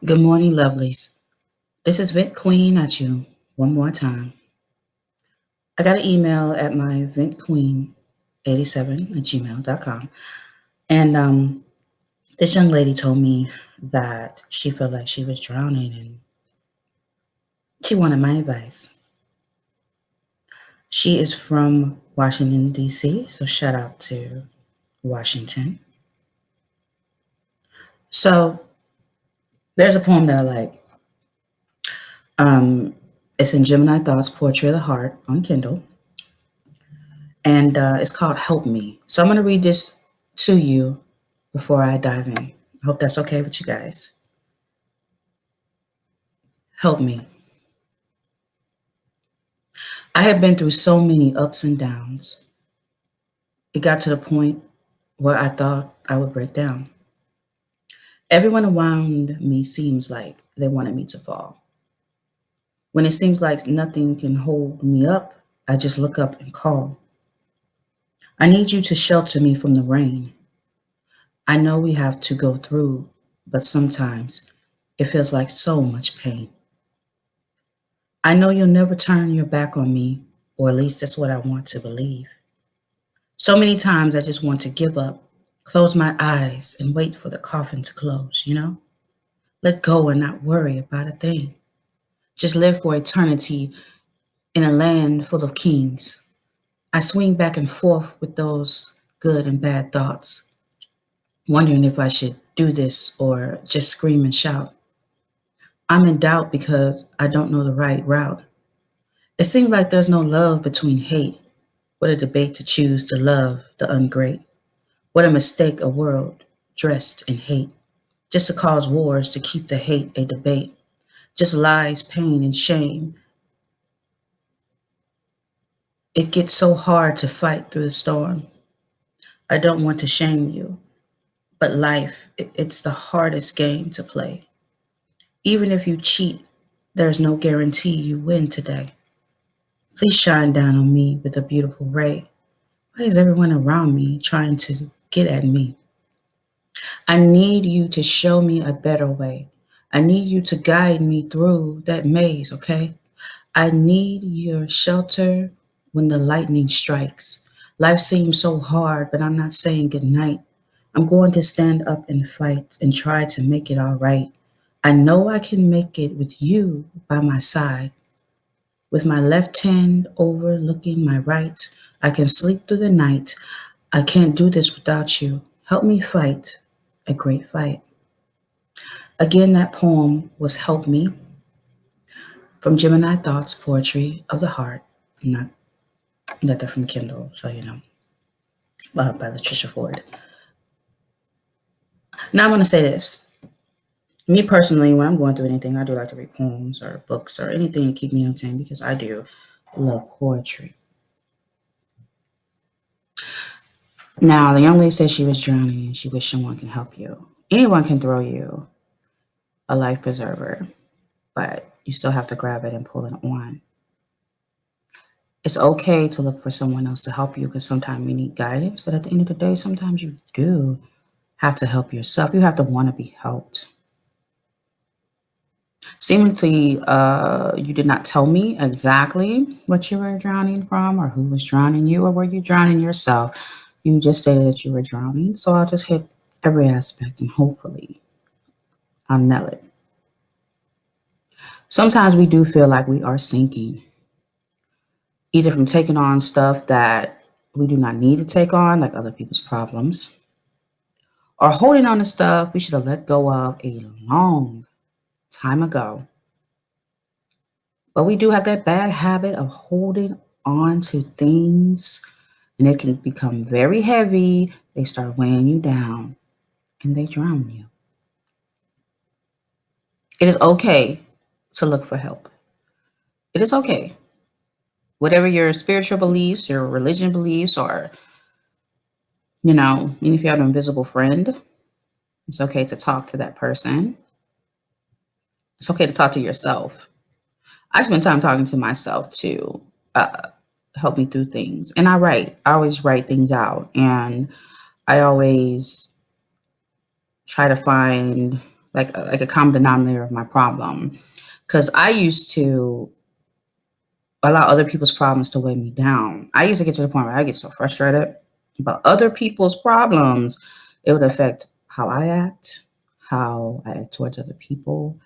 Good morning, lovelies. This is Vent Queen at you one more time. I got an email at my ventqueen87@gmail.com. And this young lady told me that she felt like she was drowning and she wanted my advice. She is from Washington, D.C., so shout out to Washington. So there's a poem that I like. Um, it's in Gemini Thoughts, Poetry of the Heart on Kindle. And it's called Help Me. So I'm going to read this to you before I dive in. I hope that's okay with you guys. Help me. I have been through so many ups and downs. It got to the point where I thought I would break down. Everyone around me seems like they wanted me to fall. When it seems like nothing can hold me up, I just look up and call. I need you to shelter me from the rain. I know we have to go through, but sometimes it feels like so much pain. I know you'll never turn your back on me, or at least that's what I want to believe. So many times I just want to give up, close my eyes, and wait for the coffin to close. Let go and not worry about a thing. Just live for eternity in a land full of kings. I swing back and forth with those good and bad thoughts, wondering if I should do this or just scream and shout. I'm in doubt because I don't know the right route. It seems like there's no love between hate. What a debate to choose to love the ungreat. What a mistake, a world dressed in hate. Just to cause wars to keep the hate a debate. Just lies, pain, and shame. It gets so hard to fight through the storm. I don't want to shame you, but life, it's the hardest game to play. Even if you cheat, there's no guarantee you win today. Please shine down on me with a beautiful ray. Why is everyone around me trying to get at me? I need you to show me a better way. I need you to guide me through that maze, okay? I need your shelter when the lightning strikes. Life seems so hard, but I'm not saying goodnight. I'm going to stand up and fight and try to make it all right. I know I can make it with you by my side. With my left hand overlooking my right, I can sleep through the night. I can't do this without you. Help me fight a great fight. Again, that poem was Help Me from Gemini Thoughts, Poetry of the Heart. Not that they're from Kindle, so by Latricia Ford. Now I'm going to say this. Me personally, when I'm going through anything, I do like to read poems or books or anything to keep me entertained because I do love poetry. Now, the young lady said she was drowning and she wished someone can help you. Anyone can throw you a life preserver, but you still have to grab it and pull it on. It's okay to look for someone else to help you because sometimes we need guidance, but at the end of the day, sometimes you do have to help yourself. You have to want to be helped. Seemingly, you did not tell me exactly what you were drowning from or who was drowning you or were you drowning yourself. You just stated that you were drowning. So I'll just hit every aspect and hopefully I'll nail it. Sometimes we do feel like we are sinking, either from taking on stuff that we do not need to take on, like other people's problems, or holding on to stuff we should have let go of a long time ago. But we do have that bad habit of holding on to things, and it can become very heavy. They start weighing you down and they drown you. It is okay to look for help. It is okay. Whatever your spiritual beliefs, your religion beliefs, or, even if you have an invisible friend, it's okay to talk to that person. It's okay to talk to yourself. I spend time talking to myself to help me through things. And I write. I always write things out. And I always try to find like a common denominator of my problem. Because I used to allow other people's problems to weigh me down. I used to get to the point where I get so frustrated about other people's problems, it would affect how I act towards other people,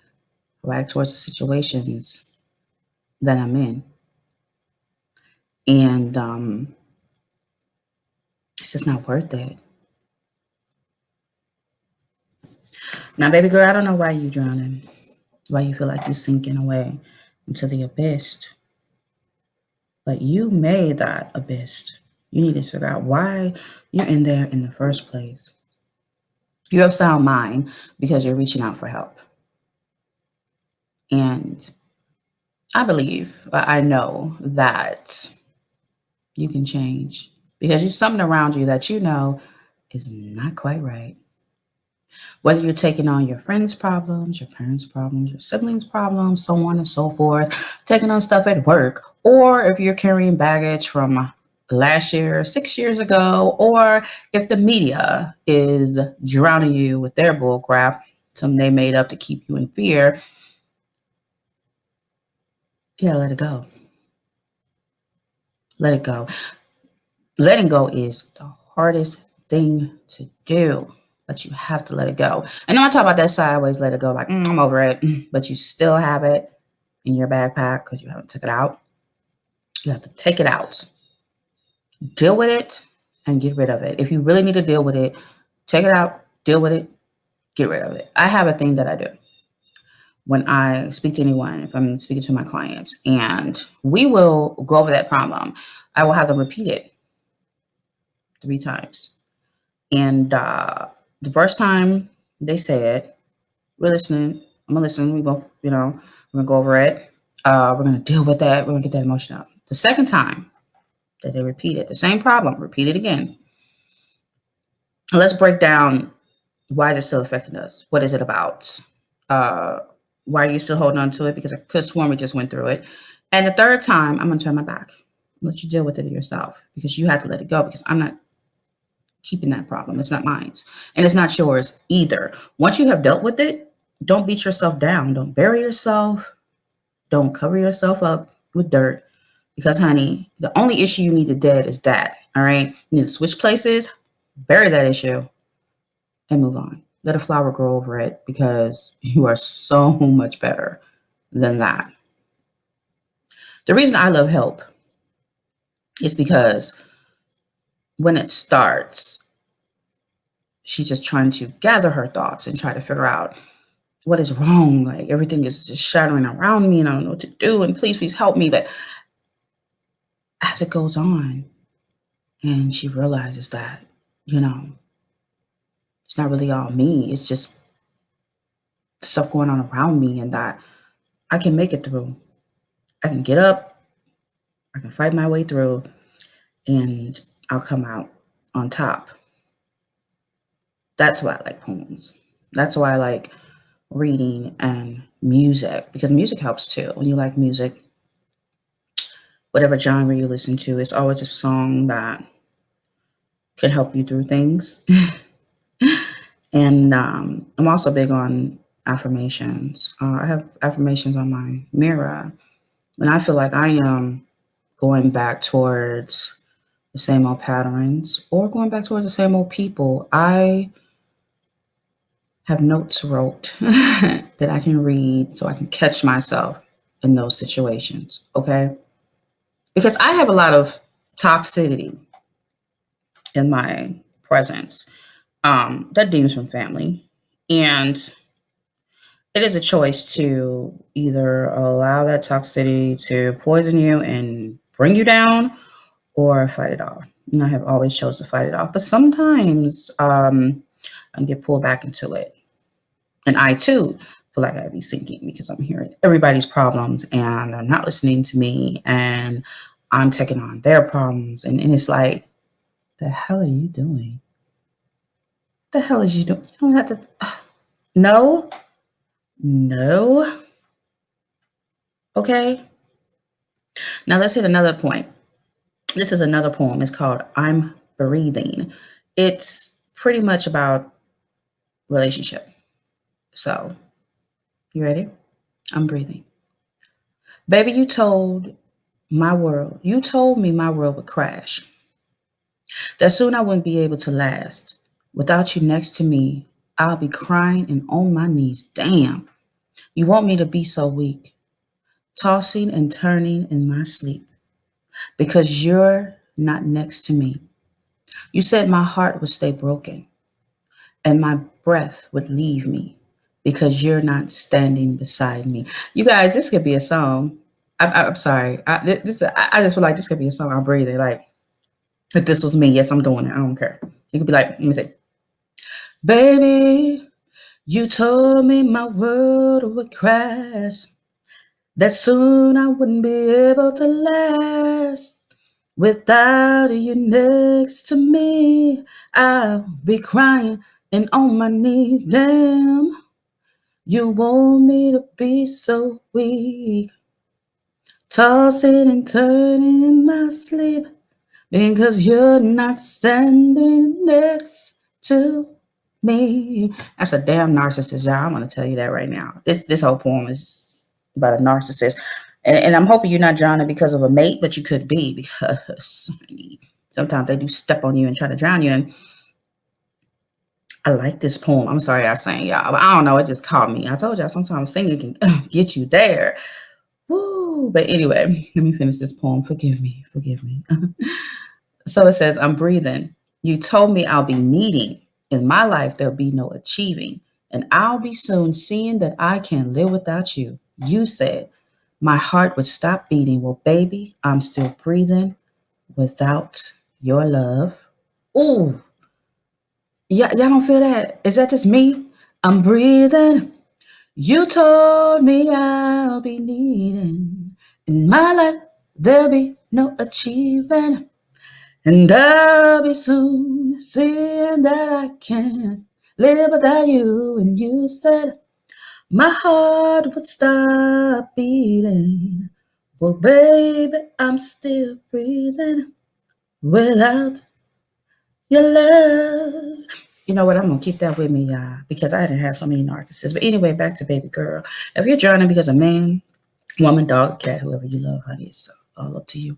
how I act towards the situations that I'm in. And it's just not worth it. Now, baby girl, I don't know why you drowning, why you feel like you're sinking away into the abyss. But you made that abyss. You need to figure out why you're in there in the first place. You're of sound mind because you're reaching out for help. And I know that you can change because there's something around you that you know is not quite right. Whether you're taking on your friends' problems, your parents' problems, your siblings' problems, so on and so forth, taking on stuff at work, or if you're carrying baggage from last year, 6 years ago, or if the media is drowning you with their bull crap, something they made up to keep you in fear, yeah, let it go. Let it go. Letting go is the hardest thing to do, but you have to let it go. And I'm not talking about that sideways let it go, like, I'm over it, but you still have it in your backpack because you haven't took it out. You have to take it out, deal with it, and get rid of it. If you really need to deal with it, take it out, deal with it, get rid of it. I have a thing that I do when I speak to anyone, if I'm speaking to my clients, and we will go over that problem. I will have them repeat it 3 times. And the first time they say it, we're listening. I'm gonna listen. We both, we're gonna go over it. We're gonna deal with that. We're gonna get that emotion out. The second time that they repeat it, the same problem, repeat it again. Let's break down why is it still affecting us? What is it about? Why are you still holding on to it? Because I could sworn we just went through it. And the third time, I'm gonna turn my back. Let you deal with it yourself because you have to let it go because I'm not keeping that problem. It's not mine. And it's not yours either. Once you have dealt with it, don't beat yourself down. Don't bury yourself. Don't cover yourself up with dirt. Because, honey, the only issue you need to dead is that. All right. You need to switch places, bury that issue, and move on. Let a flower grow over it because you are so much better than that. The reason I love help is because when it starts, she's just trying to gather her thoughts and try to figure out what is wrong. Like everything is just shattering around me and I don't know what to do. And please help me. But as it goes on and she realizes that, it's not really all me. It's just stuff going on around me and that I can make it through. I can get up. I can fight my way through and I'll come out on top. That's why I like poems. That's why I like reading and music because music helps too. When you like music, whatever genre you listen to, it's always a song that can help you through things. And I'm also big on affirmations. I have affirmations on my mirror. When I feel like I am going back towards the same old patterns or going back towards the same old people, I have notes wrote that I can read so I can catch myself in those situations. Okay. Because I have a lot of toxicity in my presence that deems from family. And it is a choice to either allow that toxicity to poison you and bring you down or fight it off. And I have always chose to fight it off. But sometimes I get pulled back into it. And I too feel like I'd be sinking because I'm hearing everybody's problems and they're not listening to me and I'm taking on their problems. And it's like, the hell are you doing? The hell is you doing? You don't have to. No. Okay. Now let's hit another point. This is another poem. It's called I'm Breathing. It's pretty much about relationship. So, you ready? I'm breathing. Baby, you told me my world would crash. That soon I wouldn't be able to last. Without you next to me, I'll be crying and on my knees. Damn, you want me to be so weak, tossing and turning in my sleep because you're not next to me. You said my heart would stay broken and my breath would leave me because you're not standing beside me. You guys, this could be a song. I'm sorry. I just feel like this could be a song. I'm breathing. Like, if this was me, yes, I'm doing it. I don't care. You could be like, let me say, baby, you told me my world would crash, that soon I wouldn't be able to last. Without you next to me, I'll be crying and on my knees. Damn, you want me to be so weak, tossing and turning in my sleep because you're not standing next to me. That's a damn narcissist, y'all. I'm gonna tell you that right now. This whole poem is about a narcissist. And I'm hoping you're not drowning because of a mate, but you could be because sometimes they do step on you and try to drown you. And I like this poem. I'm sorry I sang y'all, but I don't know. It just caught me. I told y'all sometimes singing can get you there. Woo! But anyway, let me finish this poem. Forgive me. Forgive me. So it says, I'm breathing. You told me I'll be needing. In my life, there'll be no achieving. And I'll be soon seeing that I can't live without you. You said my heart would stop beating. Well, baby, I'm still breathing without your love. Ooh, yeah, y'all don't feel that? Is that just me? I'm breathing. You told me I'll be needing. In my life, there'll be no achieving. And I'll be soon seeing that I can't live without you. And you said my heart would stop beating. Well, baby, I'm still breathing without your love. You know what? I'm gonna keep that with me, y'all, because I didn't have so many narcissists. But anyway, back to baby girl. If you're drowning because of man, woman, dog, cat, whoever you love, honey, it's all up to you.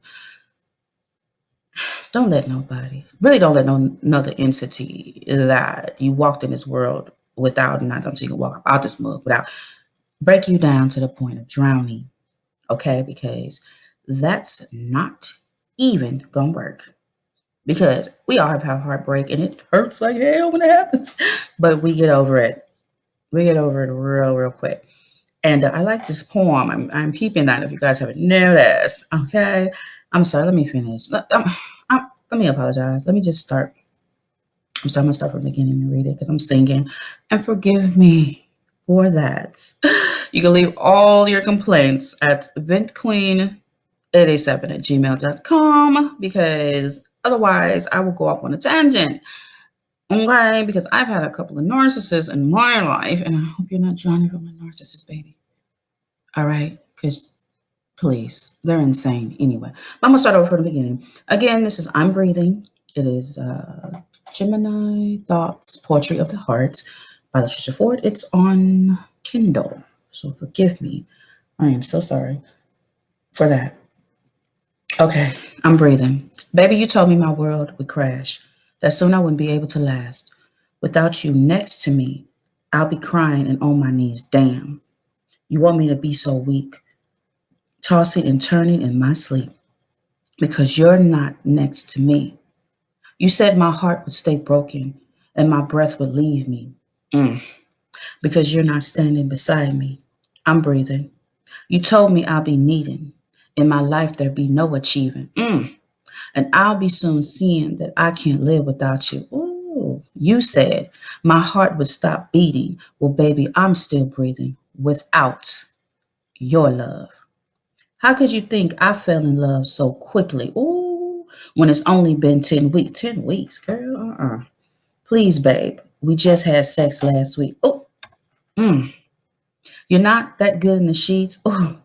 Don't let nobody, really don't let no another entity that you walked in this world without, and I don't think you can walk out this mug without, break you down to the point of drowning, okay? Because that's not even gonna work. Because we all have had heartbreak and it hurts like hell when it happens, but we get over it. We get over it real, real quick. And I like this poem. I'm peeping that if you guys haven't noticed. Okay. I'm sorry. Let me finish. Let me apologize. Let me just start. I'm sorry. I'm going to start from the beginning and read it because I'm singing. And forgive me for that. You can leave all your complaints at ventqueen887@gmail.com because otherwise I will go off on a tangent. Okay, because I've had a couple of narcissists in my life, and I hope you're not drowning from a narcissist, baby. All right, because please, they're insane. Anyway, I'm gonna start over from the beginning. Again, this is I'm Breathing. It is Gemini Thoughts, Poetry of the Heart by Latricia Ford. It's on Kindle, so forgive me. I am so sorry for that. Okay, I'm breathing. Baby, you told me my world would crash, that soon I wouldn't be able to last. Without you next to me, I'll be crying and on my knees. Damn, you want me to be so weak, tossing and turning in my sleep because you're not next to me. You said my heart would stay broken and my breath would leave me because you're not standing beside me. I'm breathing. You told me I'll be needing. In my life, there be no achieving. And I'll be soon seeing that I can't live without you. Ooh, you said my heart would stop beating. Well, baby, I'm still breathing without your love. How could you think I fell in love so quickly? Ooh, when it's only been 10 weeks. 10 weeks, girl. Please, babe. We just had sex last week. Oh, you're not that good in the sheets. Oh,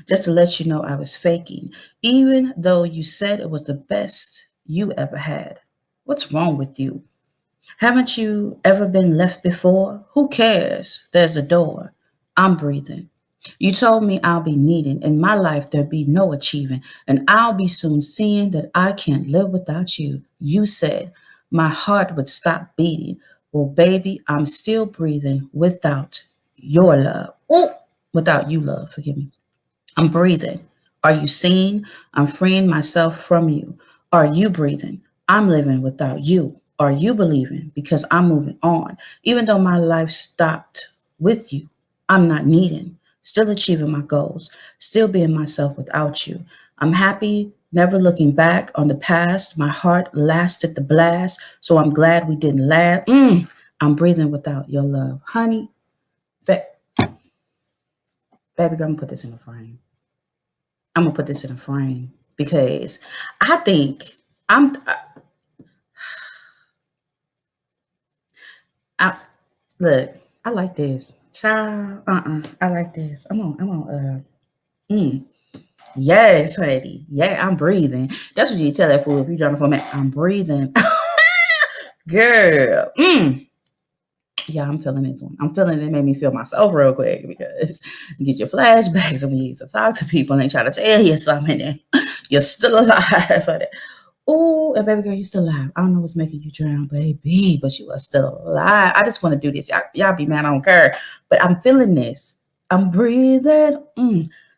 just to let you know I was faking, even though you said it was the best you ever had. What's wrong with you? Haven't you ever been left before? Who cares? There's a door. I'm breathing. You told me I'll be needing. In my life, there'll be no achieving. And I'll be soon seeing that I can't live without you. You said my heart would stop beating. Well, baby, I'm still breathing without your love. Oh, without you, love. Forgive me. I'm breathing. Are you seeing? I'm freeing myself from you. Are you breathing? I'm living without you. Are you believing? Because I'm moving on. Even though my life stopped with you, I'm not needing. Still achieving my goals. Still being myself without you. I'm happy, never looking back on the past. My heart lasted the blast. So I'm glad we didn't laugh. I'm breathing without your love. Honey, baby, girl, I'm gonna put this in a frame. I'm gonna put this in a frame because I think I'm. I look. I like this, child. I like this. I'm on. I'm on. Mm, yes, honey. Yeah, I'm breathing. That's what you tell that fool if you driving for me. I'm breathing, girl. Yeah, I'm feeling this one. I'm feeling it. Made me feel myself real quick because you get your flashbacks and when you used to talk to people and they try to tell you something and you're still alive. Oh, and baby girl, you still alive. I don't know what's making you drown, baby, but you are still alive. I just want to do this. Y'all be mad, I don't care. But I'm feeling this. I'm breathing.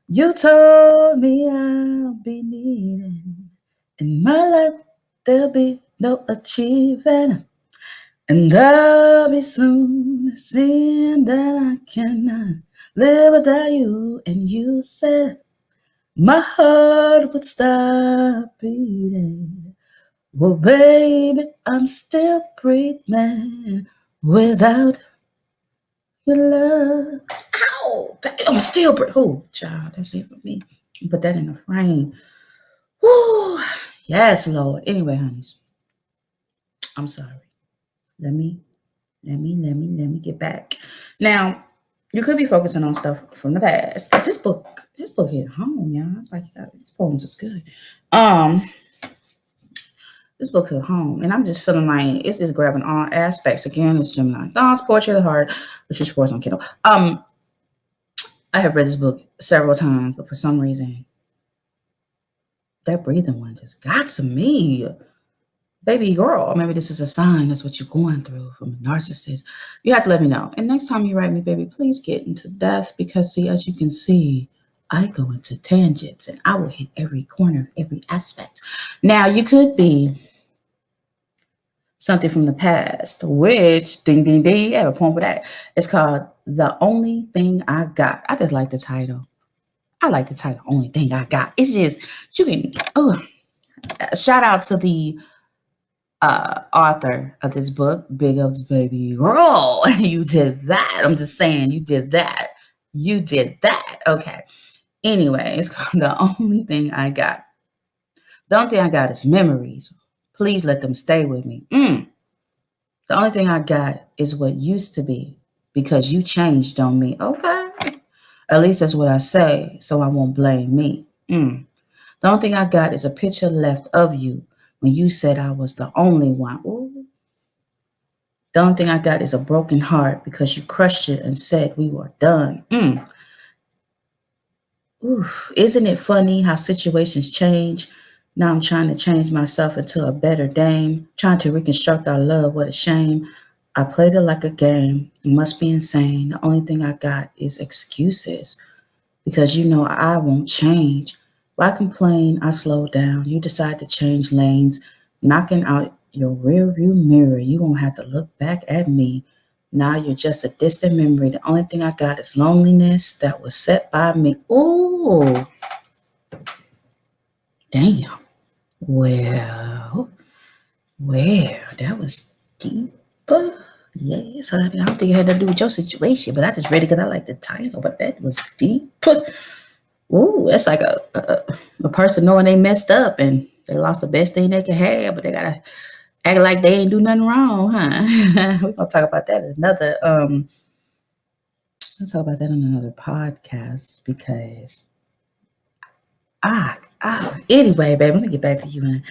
You told me I'll be needing. In my life, there'll be no achieving. And I'll be soon seeing that I cannot live without you. And you said my heart would stop beating. Well, baby, I'm still breathing without your love. Ow, baby, I'm still breathing. Oh, child, that's it for me. Put that in a frame. Woo. Yes, Lord. Anyway, honeys, I'm sorry. Let me get back. Now, you could be focusing on stuff from the past. But this book hit home, y'all. It's like these poems is good. Um, this book hit home, and I'm just feeling like it's just grabbing all aspects. Again, it's Gemini Thoughts, Poetry of the Heart, which is forth on Kindle. I have read this book several times, but for some reason, that breathing one just got to me. Baby girl, maybe this is a sign that's what you're going through from a narcissist. You have to let me know. And next time you write me, baby, please get into depth because, see, as you can see, I go into tangents and I will hit every corner, every aspect. Now, you could be something from the past, which, ding, ding, ding, I have a poem for that. It's called The Only Thing I Got. I just like the title. I like the title, Only Thing I Got. It's just, you can, shout out to the author of this book, Big Ups Baby Girl. You did that. I'm just saying, you did that. You did that. Okay. Anyway, it's called The Only Thing I Got. The only thing I got is memories. Please let them stay with me. The only thing I got is what used to be because you changed on me. Okay. At least that's what I say, so I won't blame me. The only thing I got is a picture left of you when you said I was the only one. Ooh. The only thing I got is a broken heart because you crushed it and said we were done. Ooh. Isn't it funny how situations change? Now I'm trying to change myself into a better dame, trying to reconstruct our love. What a shame. I played it like a game. It must be insane. The only thing I got is excuses because you know I won't change. Why complain? I slow down. You decide to change lanes, knocking out your rear view mirror. You won't have to look back at me. Now you're just a distant memory. The only thing I got is loneliness that was set by me. Ooh, damn. Well, that was deeper. Yes, honey. I don't think it had to do with your situation, but I just read it because I like the title. But that was deep. Ooh, that's like a person knowing they messed up and they lost the best thing they could have, but they gotta act like they ain't do nothing wrong, huh? We're gonna talk about that in another we'll talk about that on another podcast because anyway, babe, let me get back to you, man.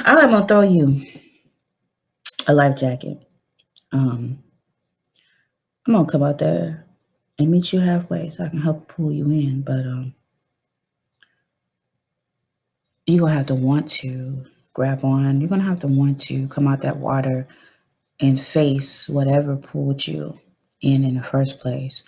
I'm gonna throw you a life jacket. Um, I'm gonna come out there and meet you halfway so I can help pull you in, but you're gonna have to want to grab on. You're gonna have to want to come out that water and face whatever pulled you in the first place.